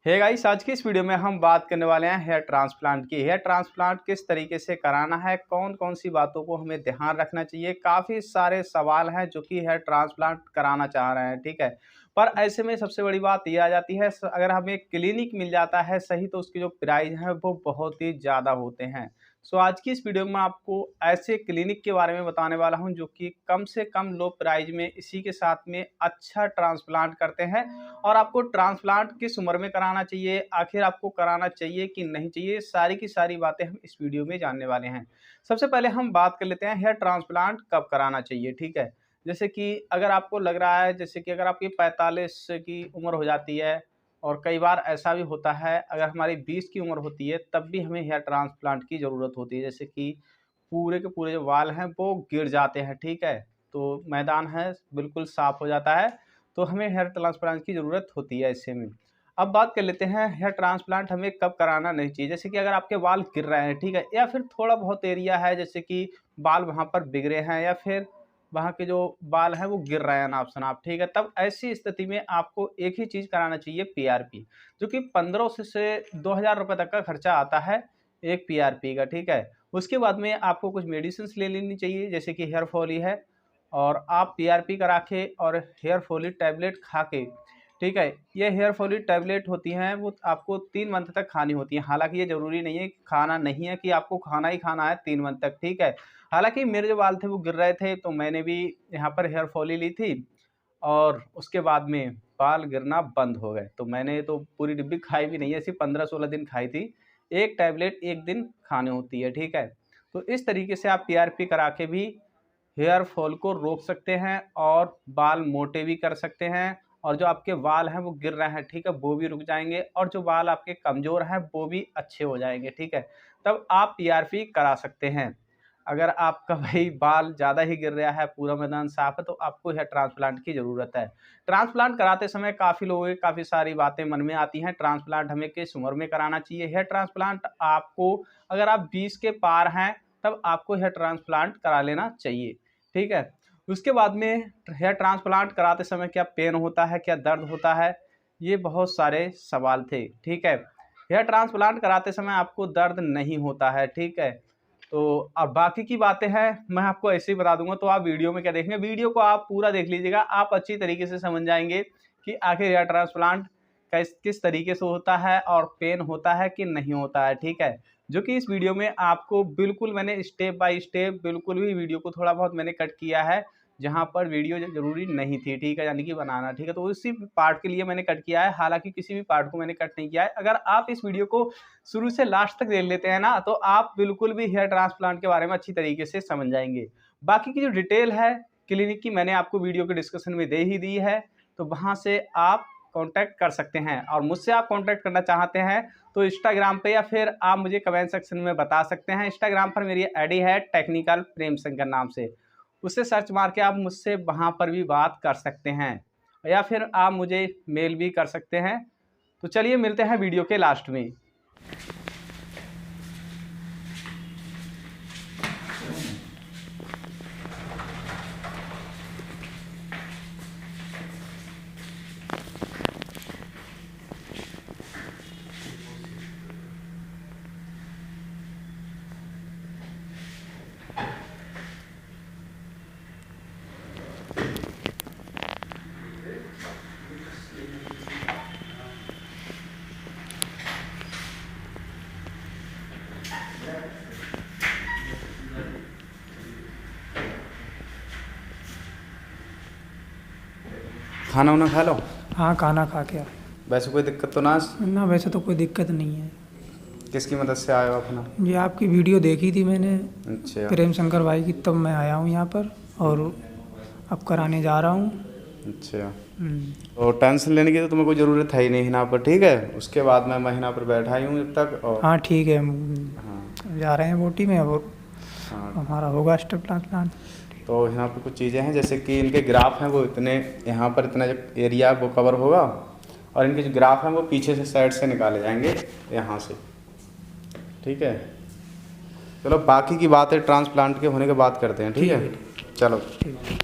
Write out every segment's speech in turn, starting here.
Hey guys, आज की इस वीडियो में हम बात करने वाले हैं हेयर ट्रांसप्लांट की। हेयर ट्रांसप्लांट किस तरीके से कराना है, कौन कौन सी बातों को हमें ध्यान रखना चाहिए। काफ़ी सारे सवाल हैं जो कि हेयर ट्रांसप्लांट कराना चाह रहे हैं, ठीक है। पर ऐसे में सबसे बड़ी बात ये आ जाती है, अगर हमें क्लिनिक मिल जाता है सही तो उसकी जो प्राइस है वो बहुत ही ज़्यादा होते हैं। सो आज की इस वीडियो में आपको ऐसे क्लिनिक के बारे में बताने वाला हूं जो कि कम से कम लो प्राइस में इसी के साथ में अच्छा ट्रांसप्लांट करते हैं। और आपको ट्रांसप्लांट किस उम्र में कराना चाहिए, आखिर आपको कराना चाहिए कि नहीं चाहिए, सारी की सारी बातें हम इस वीडियो में जानने वाले हैं। सबसे पहले हम बात कर लेते हैं हेयर ट्रांसप्लांट कब कराना चाहिए, ठीक है। जैसे कि अगर आपको लग रहा है, जैसे कि अगर आपकी 45 की उम्र हो जाती है, और कई बार ऐसा भी होता है अगर हमारी 20 की उम्र होती है तब भी हमें हेयर ट्रांसप्लांट की ज़रूरत होती है। जैसे कि पूरे के पूरे जो बाल हैं वो गिर जाते हैं, ठीक है, तो मैदान है बिल्कुल साफ हो जाता है, तो हमें हेयर ट्रांसप्लांट की ज़रूरत होती है ऐसे में। अब बात कर लेते हैं हेयर ट्रांसप्लांट हमें कब कराना नहीं चाहिए। जैसे कि अगर आपके बाल गिर रहे हैं, ठीक है, या फिर थोड़ा बहुत एरिया है जैसे कि बाल वहाँ पर बिगड़े हैं, या फिर वहाँ के जो बाल हैं वो गिर रहे हैं नाप शनाप, ठीक है, तब ऐसी स्थिति में आपको एक ही चीज़ कराना चाहिए, पीआरपी, जो कि 1500 से 2000 रुपये तक का खर्चा आता है एक पीआरपी का, ठीक है। उसके बाद में आपको कुछ मेडिसिन ले लेनी चाहिए जैसे कि हेयर फॉली है, और आप पीआरपी करा के और हेयर फॉली टैबलेट खा के, ठीक है, ये हेयर फॉली टैबलेट होती हैं वो आपको 3 मंथ तक खानी होती हैं। हालांकि ये ज़रूरी नहीं है, खाना नहीं है कि आपको खाना ही खाना है 3 मंथ तक, ठीक है। हालांकि मेरे जो बाल थे वो गिर रहे थे तो मैंने भी यहाँ पर हेयर फॉली ली थी, और उसके बाद में बाल गिरना बंद हो गए। तो मैंने तो पूरी डिब्बी खाई भी नहीं है, सिर्फ 15-16 दिन खाई थी। एक टैबलेट एक दिन खानी होती है, ठीक है। तो इस तरीके से आप पीआरपी करा के भी हेयर फॉल को रोक सकते हैं और बाल मोटे भी कर सकते हैं, और जो आपके बाल हैं वो गिर रहे हैं, ठीक है, वो भी रुक जाएंगे, और जो बाल आपके कमज़ोर हैं वो भी अच्छे हो जाएंगे, ठीक है। तब आप पीआरपी करा सकते हैं। अगर आपका भाई बाल ज़्यादा ही गिर रहा है, पूरा मैदान साफ है, तो आपको हेयर ट्रांसप्लांट की ज़रूरत है। ट्रांसप्लांट कराते समय काफ़ी लोगों की काफ़ी सारी बातें मन में आती हैं, ट्रांसप्लांट हमें किस उम्र में कराना चाहिए। हेयर ट्रांसप्लांट आपको, अगर आप 20 के पार हैं तब आपको हेयर ट्रांसप्लांट करा लेना चाहिए, ठीक है। उसके बाद में हेयर ट्रांसप्लांट कराते समय क्या पेन होता है, क्या दर्द होता है, ये बहुत सारे सवाल थे, ठीक है। हेयर ट्रांसप्लांट कराते समय आपको दर्द नहीं होता है, ठीक है। तो अब बाकी की बातें हैं मैं आपको ऐसे ही बता दूंगा, तो आप वीडियो में क्या देखेंगे, वीडियो को आप पूरा देख लीजिएगा, आप अच्छी तरीके से समझ जाएंगे कि आखिर हेयर ट्रांसप्लांट किस तरीके से होता है और पेन होता है कि नहीं होता है, ठीक है। जो कि इस वीडियो में आपको बिल्कुल मैंने स्टेप बाय स्टेप, बिल्कुल भी वीडियो को थोड़ा बहुत मैंने कट किया है जहाँ पर वीडियो ज़रूरी नहीं थी, ठीक है, यानी कि बनाना, ठीक है, तो उसी पार्ट के लिए मैंने कट किया है। हालांकि किसी भी पार्ट को मैंने कट नहीं किया है। अगर आप इस वीडियो को शुरू से लास्ट तक देख लेते हैं ना, तो आप बिल्कुल भी हेयर ट्रांसप्लांट के बारे में अच्छी तरीके से समझ जाएंगे। बाकी की जो डिटेल है क्लिनिक की, मैंने आपको वीडियो के डिस्क्रिप्शन में दे ही दी है, तो वहाँ से आप कांटेक्ट कर सकते हैं। और मुझसे आप कांटेक्ट करना चाहते हैं तो इंस्टाग्राम पे, या फिर आप मुझे कमेंट सेक्शन में बता सकते हैं। इंस्टाग्राम पर मेरी आईडी है टेक्निकल प्रेम शंकर नाम से, उससे सर्च मार के आप मुझसे वहाँ पर भी बात कर सकते हैं, या फिर आप मुझे मेल भी कर सकते हैं। तो चलिए मिलते हैं वीडियो के लास्ट में। खाना वाना खा लो। हाँ, खाना खा के वैसे कोई दिक्कत तो ना, वैसे तो कोई दिक्कत नहीं है। किसकी मदद से आए हो अपना? ये आपकी वीडियो देखी थी मैंने, अच्छा प्रेम शंकर भाई की, तब मैं आया हूँ यहाँ पर और अब कराने जा रहा हूँ। अच्छा, तो टेंशन लेने की तो तुम्हें कोई ज़रूरत है ही नहीं यहाँ पर, ठीक है। उसके बाद मैं महीना पर बैठा ही हूँ जब तक। और हाँ ठीक है, हम हाँ जा रहे हैं बोटी में, और हाँ, हमारा होगा स्टेप ट्रांसप्लांट। तो यहाँ पर कुछ चीज़ें हैं जैसे कि इनके ग्राफ हैं वो इतने, यहाँ पर इतना जो एरिया वो कवर होगा, और इनके जो ग्राफ हैं वो पीछे से साइड से निकाले जाएंगे यहाँ से, ठीक है। चलो बाकी की बात है ट्रांसप्लांट के होने के बाद करते हैं, ठीक है। चलो ठीक है।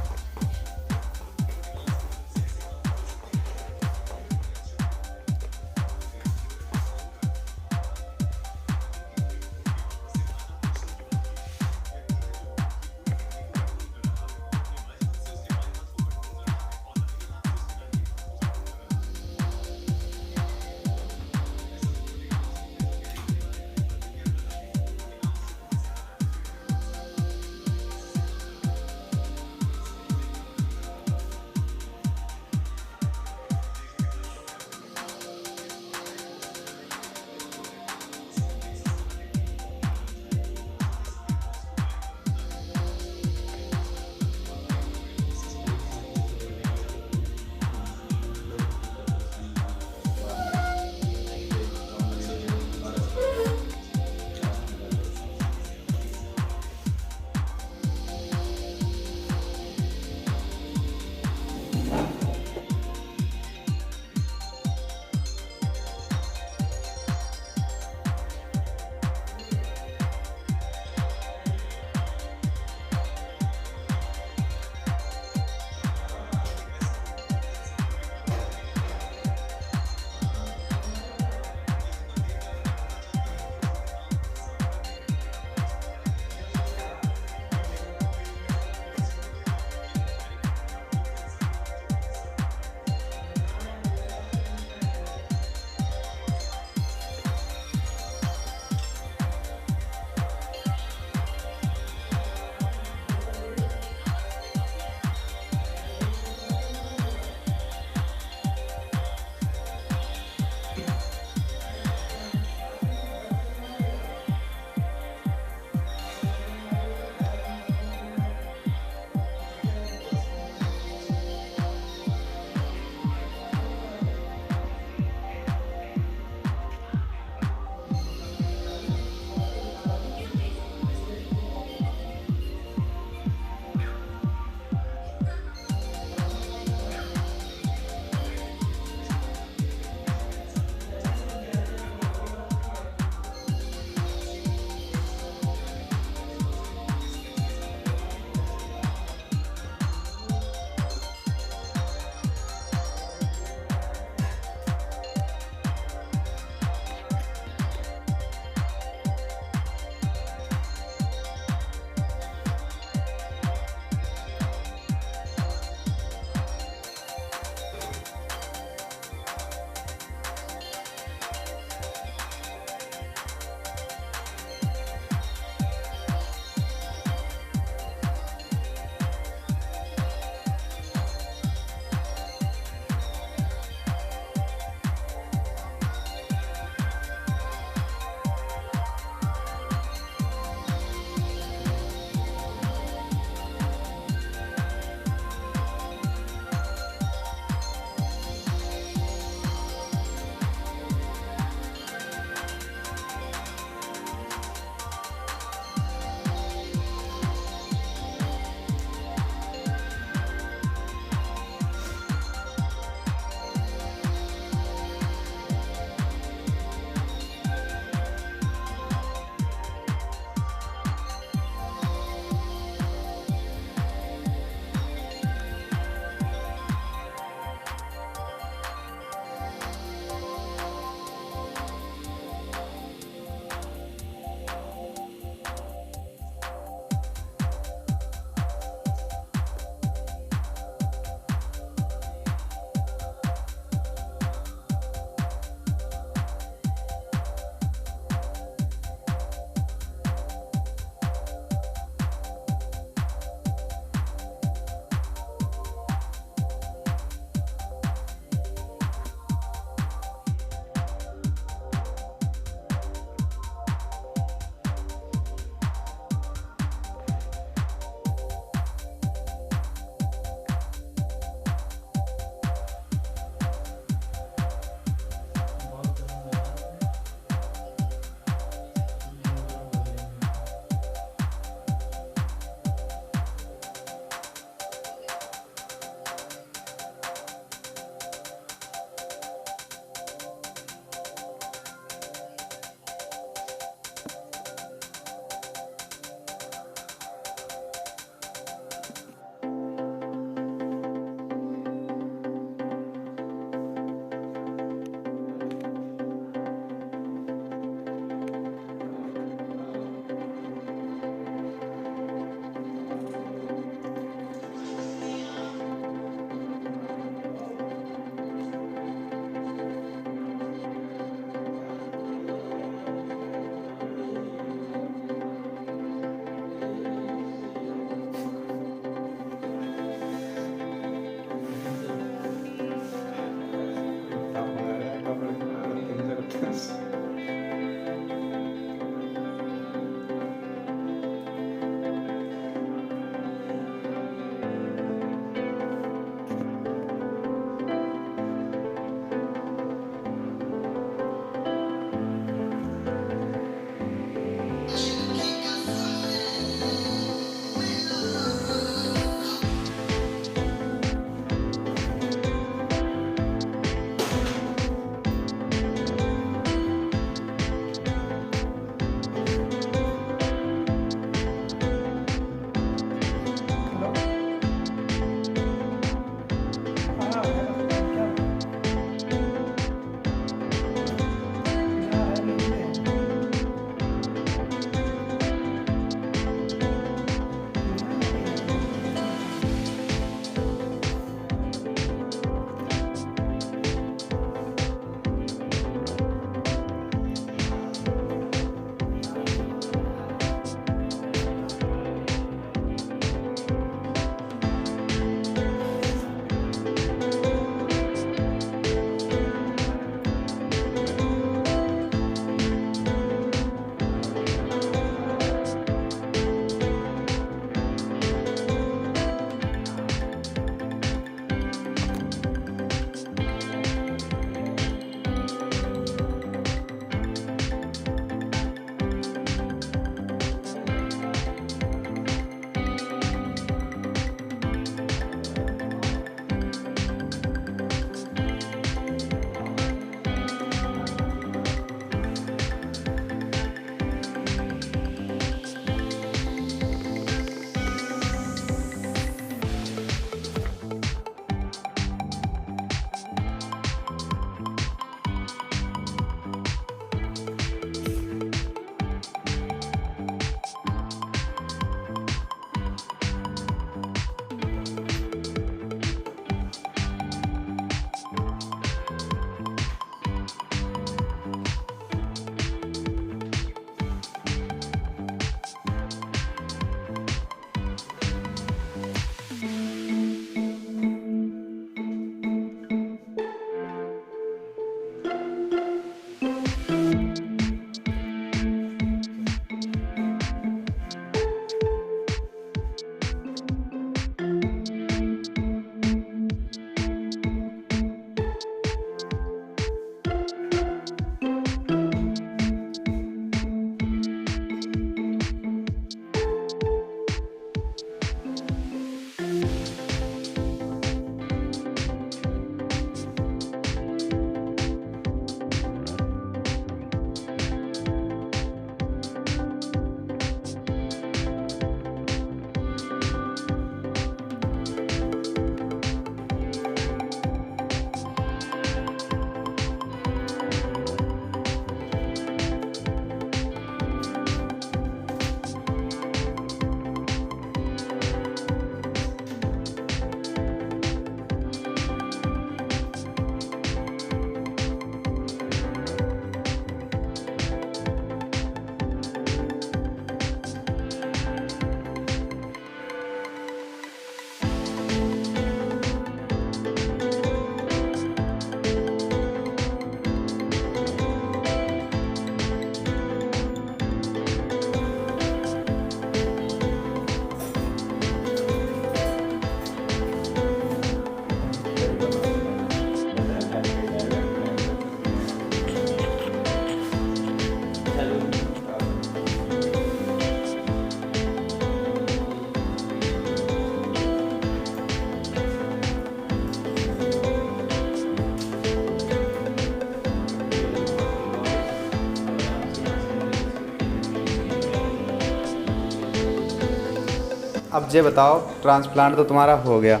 अब ये बताओ, ट्रांसप्लांट तो तुम्हारा हो गया,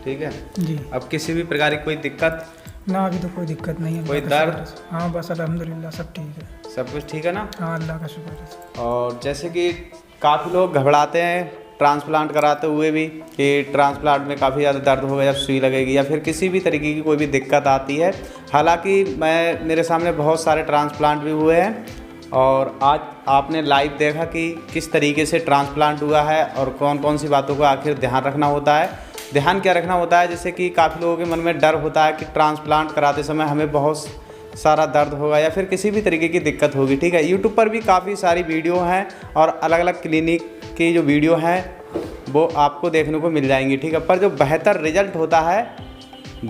ठीक है जी। अब किसी भी प्रकार की कोई दिक्कत? ना, अभी तो कोई दिक्कत नहीं है। कोई अल्लाह का दर्द? शुक्र है। हाँ, बस अल्हम्दुलिल्लाह सब ठीक है। सब कुछ ठीक है ना? हाँ, अल्लाह का शुक्र है। और जैसे कि काफ़ी लोग घबराते हैं ट्रांसप्लांट कराते हुए भी कि ट्रांसप्लांट में काफ़ी ज़्यादा दर्द होगा या सुई लगेगी या फिर किसी भी तरीके की कोई भी दिक्कत आती है। हालांकि मेरे सामने बहुत सारे ट्रांसप्लांट भी हुए हैं और आज आपने लाइव देखा कि किस तरीके से ट्रांसप्लांट हुआ है और कौन कौन सी बातों का आखिर ध्यान रखना होता है। ध्यान क्या रखना होता है, जैसे कि काफ़ी लोगों के मन में डर होता है कि ट्रांसप्लांट कराते समय हमें बहुत सारा दर्द होगा या फिर किसी भी तरीके की दिक्कत होगी, ठीक है। यूट्यूब पर भी काफ़ी सारी वीडियो हैं और अलग अलग क्लिनिक की जो वीडियो हैं वो आपको देखने को मिल जाएंगी, ठीक है। पर जो बेहतर रिजल्ट होता है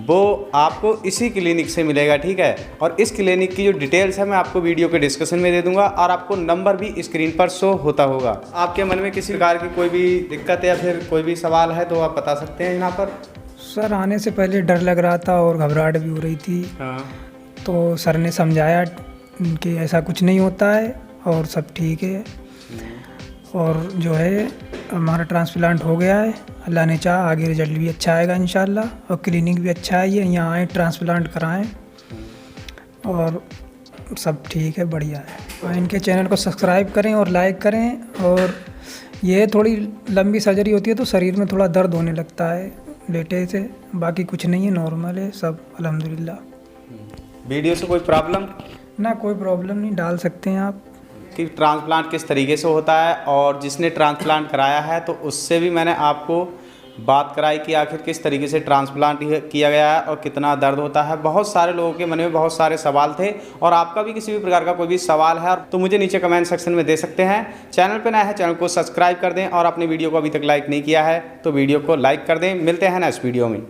वो आपको इसी क्लिनिक से मिलेगा, ठीक है। और इस क्लिनिक की जो डिटेल्स है मैं आपको वीडियो के डिस्क्रिप्शन में दे दूंगा और आपको नंबर भी स्क्रीन पर शो होता होगा। आपके मन में किसी प्रकार की कोई भी दिक्कत या फिर कोई भी सवाल है तो आप बता सकते हैं यहाँ पर। सर, आने से पहले डर लग रहा था और घबराहट भी हो रही थी। हाँ। तो सर ने समझाया कि ऐसा कुछ नहीं होता है और सब ठीक है। और जो है हमारा ट्रांसप्लांट हो गया है, अल्लाह ने चाहा आगे रिजल्ट भी अच्छा आएगा इंशाल्लाह। और क्लिनिक भी अच्छा है, ये यहाँ आए ट्रांसप्लांट कराएं और सब ठीक है, बढ़िया है। और इनके चैनल को सब्सक्राइब करें और लाइक करें। और ये थोड़ी लंबी सर्जरी होती है तो शरीर में थोड़ा दर्द होने लगता है लेटे से, बाकी कुछ नहीं है, नॉर्मल है सब अल्हम्दुलिल्लाह। वीडियो से कोई प्रॉब्लम? ना, कोई प्रॉब्लम नहीं, डाल सकते हैं आप। कि ट्रांसप्लांट किस तरीके से होता है और जिसने ट्रांसप्लांट कराया है तो उससे भी मैंने आपको बात कराई कि आखिर किस तरीके से ट्रांसप्लांट किया गया है और कितना दर्द होता है। बहुत सारे लोगों के मन में बहुत सारे सवाल थे और आपका भी किसी भी प्रकार का कोई भी सवाल है तो मुझे नीचे कमेंट सेक्शन में दे सकते हैं। चैनल पर नया है, चैनल को सब्सक्राइब कर दें और अपने वीडियो को अभी तक लाइक नहीं किया है तो वीडियो को लाइक कर दें। मिलते हैं नेक्स्ट वीडियो में।